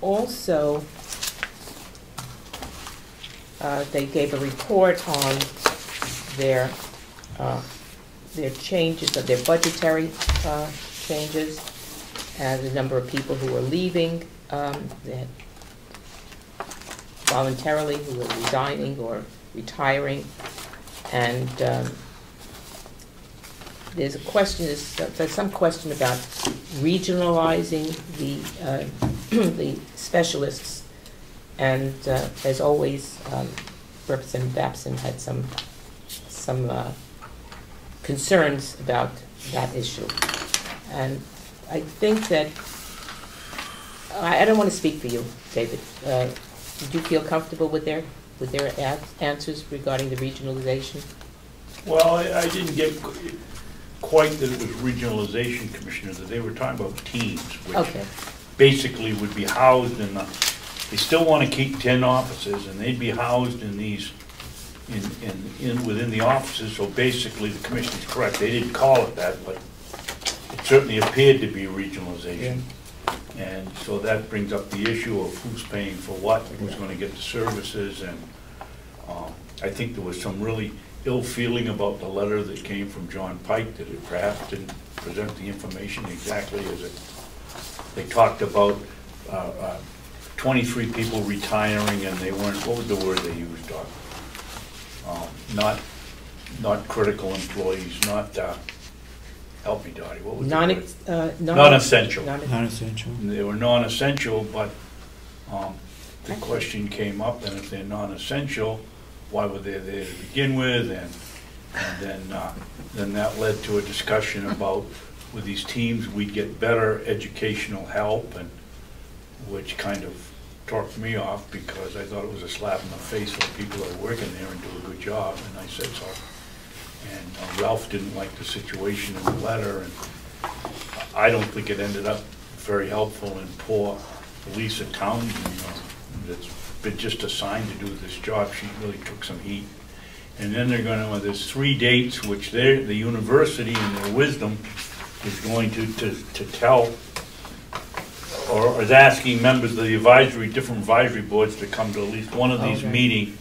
also, they gave a report on their changes, of their budgetary changes, and the number of people who are leaving voluntarily, who are resigning or retiring, and there's a question. There's some question about regionalizing the specialists, and as always, Representative Babson had some concerns about that issue, and I think that I don't want to speak for you, David. Did you feel comfortable with their answers regarding the regionalization? Well, I didn't get quite that it was regionalization, Commissioner, that they were talking about teams, which basically would be housed in the, they still want to keep 10 offices, and they'd be housed in these, within the offices, so basically the Commissioner's correct. They didn't call it that, but it certainly appeared to be regionalization. Yeah. And so that brings up the issue of who's paying for what, who's going to get the services, and I think there was some really ill feeling about the letter that came from John Pike, that it perhaps didn't present the information exactly as it. They talked about 23 people retiring, and they weren't, what was the word they used, Doc? Not critical employees, not, help me, Dottie, what was non-essential. Non-essential. They were non-essential, but the question came up, and if they're non-essential, why were they there to begin with? And then that led to a discussion about, with these teams, we'd get better educational help, and which kind of torqued me off, because I thought it was a slap in the face for people that are working there and do a good job, and I said so. And Ralph didn't like the situation in the letter, and I don't think it ended up very helpful. And poor Lisa Townsend, that's been just assigned to do this job, she really took some heat. And then they're going to, there's 3 dates which the university in their wisdom is going to tell, or is asking members of the different advisory boards to come to at least one of these meetings,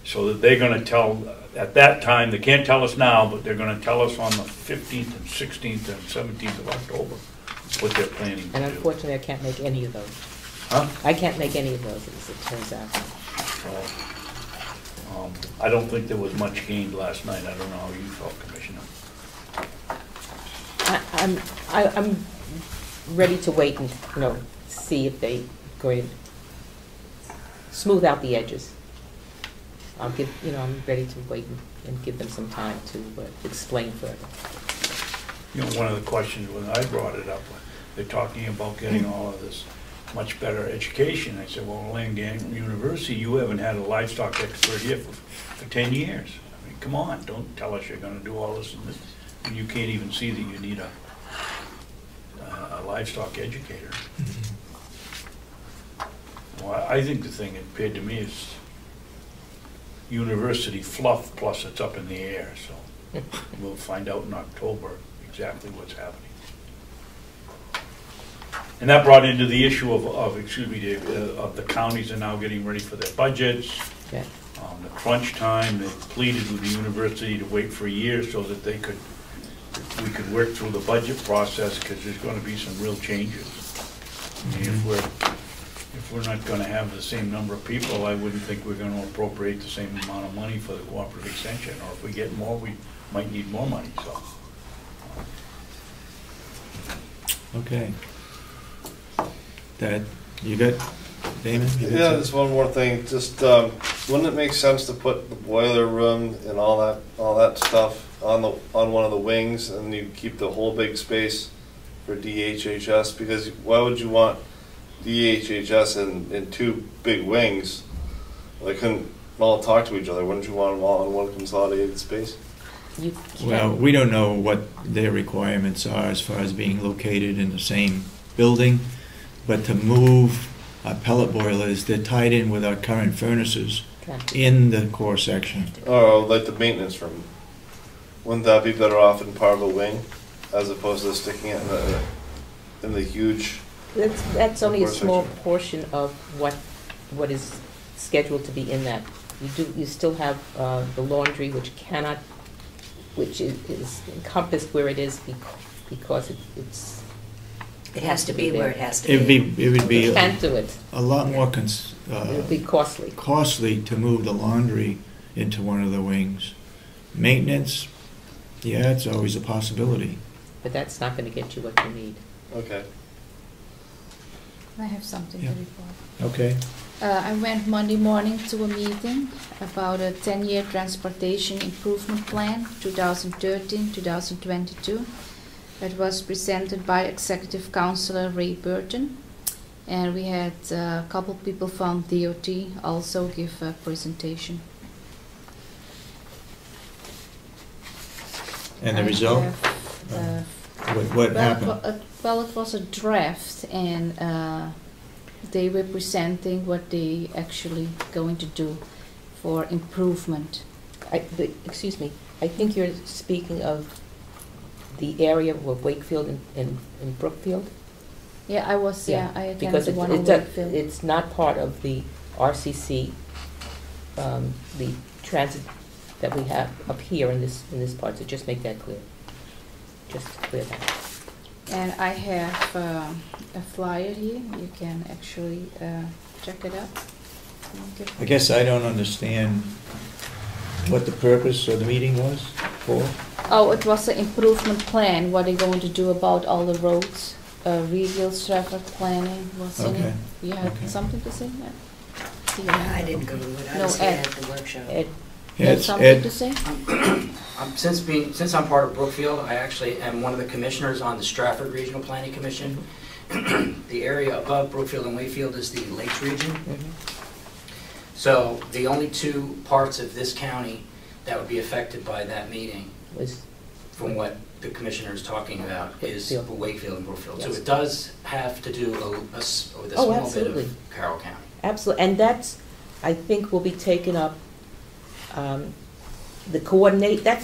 so that they're going to tell, at that time, they can't tell us now, but they're going to tell us on the 15th and 16th and 17th of October what they're planning to do. And unfortunately, I can't make any of those. Huh? I can't make any of those, as it turns out. I don't think there was much gained last night. I don't know how you felt, Commissioner. I'm ready to wait and see if they going to smooth out the edges. I'm ready to wait and give them some time to explain further. One of the questions when I brought it up, they're talking about getting all of this much better education. I said, well, Langham University, you haven't had a livestock expert here for 10 years. I mean, come on, don't tell us you're going to do all this and this, and you can't even see that you need a livestock educator. Well, I think the thing that appeared to me is university fluff, plus it's up in the air, so we'll find out in October exactly what's happening. And that brought into the issue of the counties are now getting ready for their budgets. Yeah. The crunch time, they pleaded with the university to wait for a year so that we could work through the budget process, because there's going to be some real changes. I mean, if we're not going to have the same number of people, I wouldn't think we're going to appropriate the same amount of money for the cooperative extension. Or if we get more, we might need more money. So. Okay. Dad, you good? Damon? Yeah, there's one more thing. Just wouldn't it make sense to put the boiler room and all that stuff on one of the wings, and you keep the whole big space for DHHS? Because why would you want DHHS in 2 big wings? They couldn't all talk to each other. Wouldn't you want them all in one consolidated space? Well, we don't know what their requirements are as far as being located in the same building, but to move our pellet boilers, they're tied in with our current furnaces in the core section. Oh, like the maintenance room. Wouldn't that be better off in part of a wing, as opposed to sticking it in the huge That's only a Floor small section. portion of what is scheduled to be in that. You still have the laundry, which is encompassed where it is because It has to be where it has to It be. would be You can't do it. a lot more It would be costly. costly to move the laundry into one of the wings. Maintenance, yeah, it's always a possibility. But that's not going to get you what you need. Okay. I have something Yeah. to report. Okay. I went Monday morning to a meeting about a 10-year transportation improvement plan, 2013-2022. It was presented by Executive Councillor Ray Burton, and we had a couple people from DOT also give a presentation. And the I result? have, What happened? Well, it was a draft, and they were presenting what they actually going to do for improvement. Excuse me, I think you're speaking of the area of Wakefield and Brookfield? Yeah, I attended Because the one in it's Wakefield. not part of the RCC, the transit that we have up here in this part, so just make that clear. Just clear that. And I have a flyer here. You can actually check it out. I guess I don't understand what the purpose of the meeting was for. Oh, it was an improvement plan, what they're going to do about all the roads, regional traffic planning was in Okay. it. You have Okay. something to say? Do you I have- didn't go to it. I No, was here Ed. at the workshop. Ed, You have Ed, something to say? Since I'm part of Brookfield, I actually am one of the commissioners on the Stratford Regional Planning Commission. The area above Brookfield and Wakefield is the Lakes region. So the only two parts of this county that would be affected by that meeting, was, from what the commissioner is talking about, is Wakefield. Wakefield and Brookfield. So Yes. it does have to do with a small bit absolutely. of Carroll County. absolutely, and that's, I think, will be taken up, that's the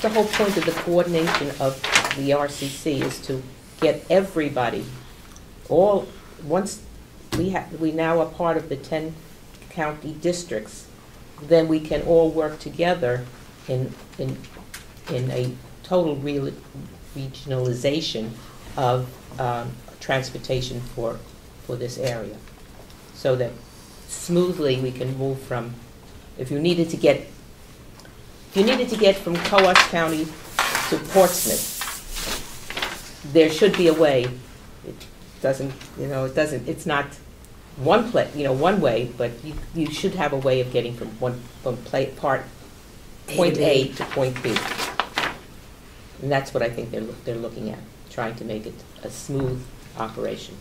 whole point of the coordination of the RCC, is to get everybody, once we now are part of the 10 county districts, then we can all work together in a total regionalization of transportation for this area, so that smoothly we can move from, if you needed to get from Coos County to Portsmouth, there should be a way. It doesn't, it's not one way, but you should have a way of getting from point A to point B. And that's what I think they're looking at, trying to make it a smooth operation.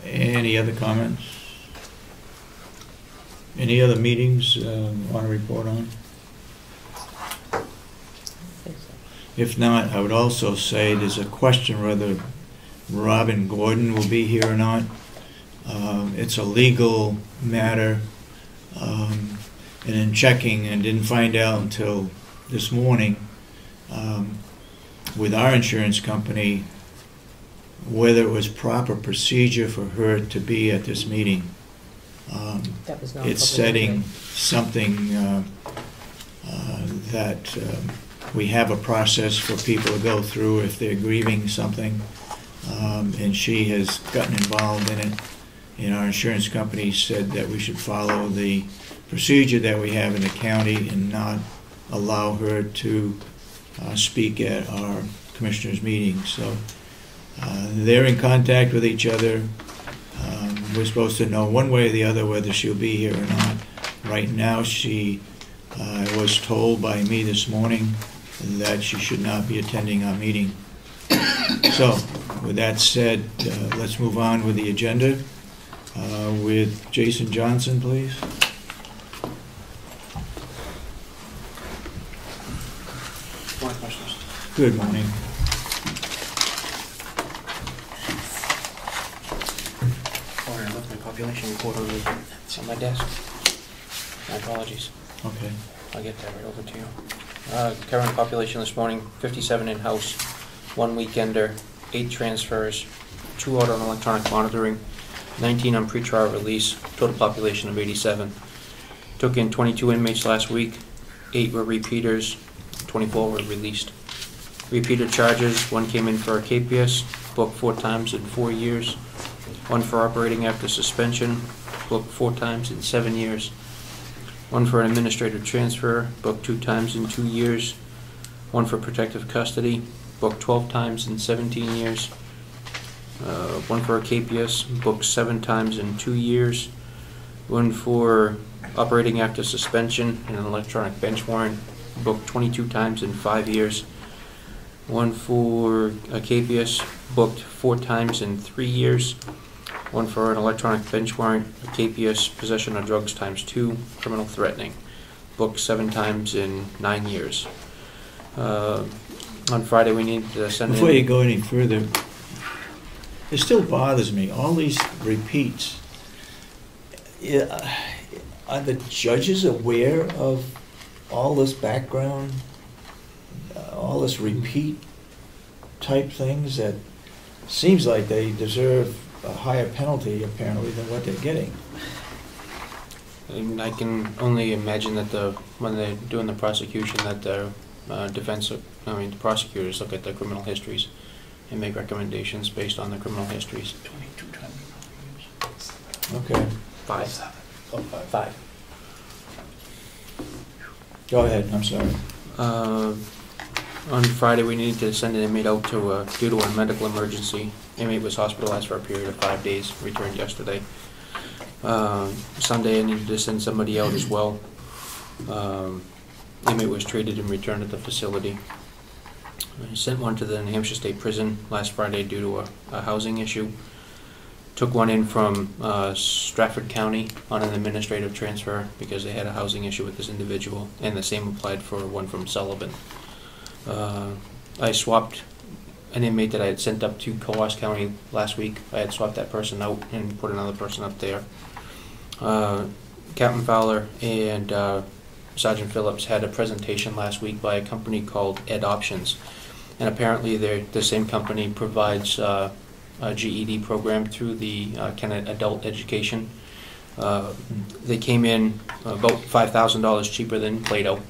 Any other comments? Any other meetings want to report on? I think so. If not, I would also say there's a question whether Robin Gordon will be here or not. It's a legal matter, and in checking, and didn't find out until this morning, with our insurance company, whether it was proper procedure for her to be at this meeting. That was not It's public setting hearing. something that we have a process for people to go through if they're grieving something, and she has gotten involved in it. And our insurance company said that we should follow the procedure that we have in the county and not allow her to speak at our commissioners' meetings. So they're in contact with each other. We're supposed to know one way or the other whether she'll be here or not. Right now, she was told by me this morning that she should not be attending our meeting. So, with that said, let's move on with the agenda. With Jason Johnson, please. Morning, Commissioners. Good morning. Sorry, I left my population report on my desk. My apologies. Okay. I'll get that right over to you. Current population this morning, 57 in-house, 1 weekender, 8 transfers, 2 out on electronic monitoring, 19 on pretrial release, total population of 87. Took in 22 inmates last week, 8 were repeaters, 24 were released. Repeater charges, 1 came in for a KPS, booked 4 times in 4 years. 1 for operating after suspension, booked 4 times in 7 years. 1 for an administrative transfer, booked 2 times in 2 years. 1 for protective custody, booked 12 times in 17 years. 1 for a KPS, booked 7 times in 2 years. 1 for operating after suspension and an electronic bench warrant, booked 22 times in 5 years. 1 for a KPS, booked 4 times in 3 years. 1 for an electronic bench warrant, a KPS, possession of drugs ×2, criminal threatening, booked 7 times in 9 years. On Friday, we need to send Before in... you go any further, it still bothers me, all these repeats. Are the judges aware of all this background, all this repeat type things that seems like they deserve a higher penalty apparently than what they're getting? And I can only imagine that when they're doing the prosecution, that the the prosecutors look at the criminal histories and make recommendations based on the criminal histories. 22 times. Okay, 5. Oh, 5. 5. go ahead, I'm sorry. On Friday, we needed to send an inmate out due to a medical emergency. Inmate was hospitalized for a period of 5 days, returned yesterday. Sunday, I needed to send somebody out as well. Inmate was treated and returned at the facility. I sent one to the New Hampshire State Prison last Friday due to a housing issue. Took one in from Stratford County on an administrative transfer because they had a housing issue with this individual, and the same applied for one from Sullivan. I swapped an inmate that I had sent up to Coos County last week. I had swapped that person out and put another person up there. Captain Fowler and Sergeant Phillips had a presentation last week by a company called Ed Options, and apparently the same company provides a GED program through the adult education. They came in about $5,000 cheaper than Plato,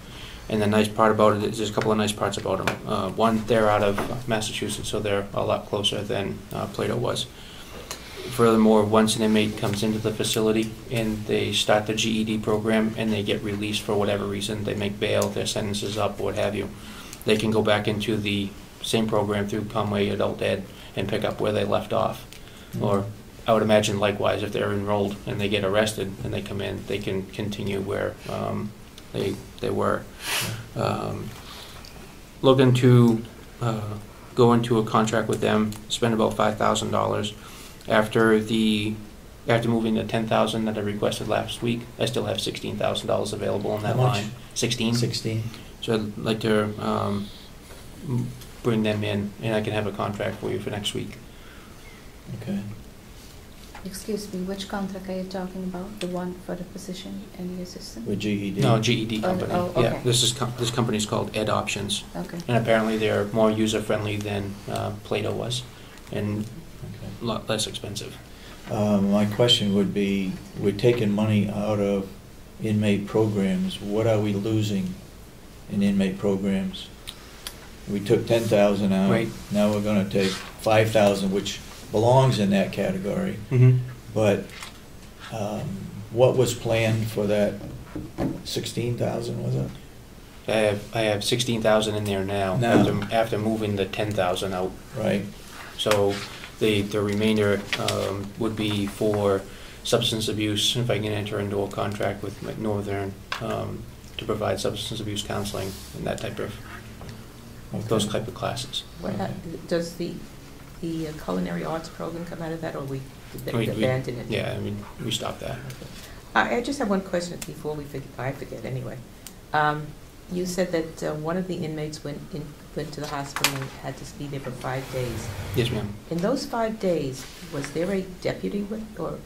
and the nice part about it is there's a couple of nice parts about them. One, they're out of Massachusetts, so they're a lot closer than Plato was. Furthermore, once an inmate comes into the facility and they start the GED program and they get released for whatever reason, they make bail, their sentence is up, what have you, they can go back into the same program through Conway Adult Ed and pick up where they left off. Mm-hmm. Or I would imagine likewise, if they're enrolled and they get arrested and they come in, they can continue where they were. Looking to go into a contract with them, spend about $5,000. After moving the $10,000 that I requested last week, I still have $16,000 available in that line. 16. 16. So I'd like to bring them in, and I can have a contract for you for next week. Okay. Excuse me, which contract are you talking about? The one for the position and the assistant? With GED? No, GED company. Oh, okay. Yeah, this company is called Ed Options, Okay. and apparently they're more user friendly than Plato was, and a lot less expensive. My question would be, we're taking money out of inmate programs. What are we losing in inmate programs? We took $10,000 out. Right. Now we're going to take $5,000, which belongs in that category. Mm-hmm. But what was planned for that 16,000, was it? I have 16,000 in there now. After moving the 10,000 out. Right. So the remainder would be for substance abuse, if I can enter into a contract with McNorthern to provide substance abuse counseling and that type of those type of classes. Does the culinary arts program come out of that, or did they abandon it? Yeah, I mean, we stopped that. Okay. I just have one question before I forget anyway. You said that one of the inmates went to the hospital and had to be there for 5 days. Yes, ma'am. In those 5 days, was there a deputy or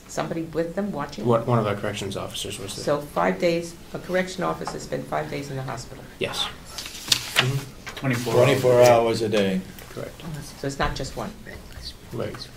somebody with them watching? One of our corrections officers was there. So 5 days, a correction officer spent 5 days in the hospital? Yes. Mm-hmm. 24 hours a day. Correct. So it's not just one? Right.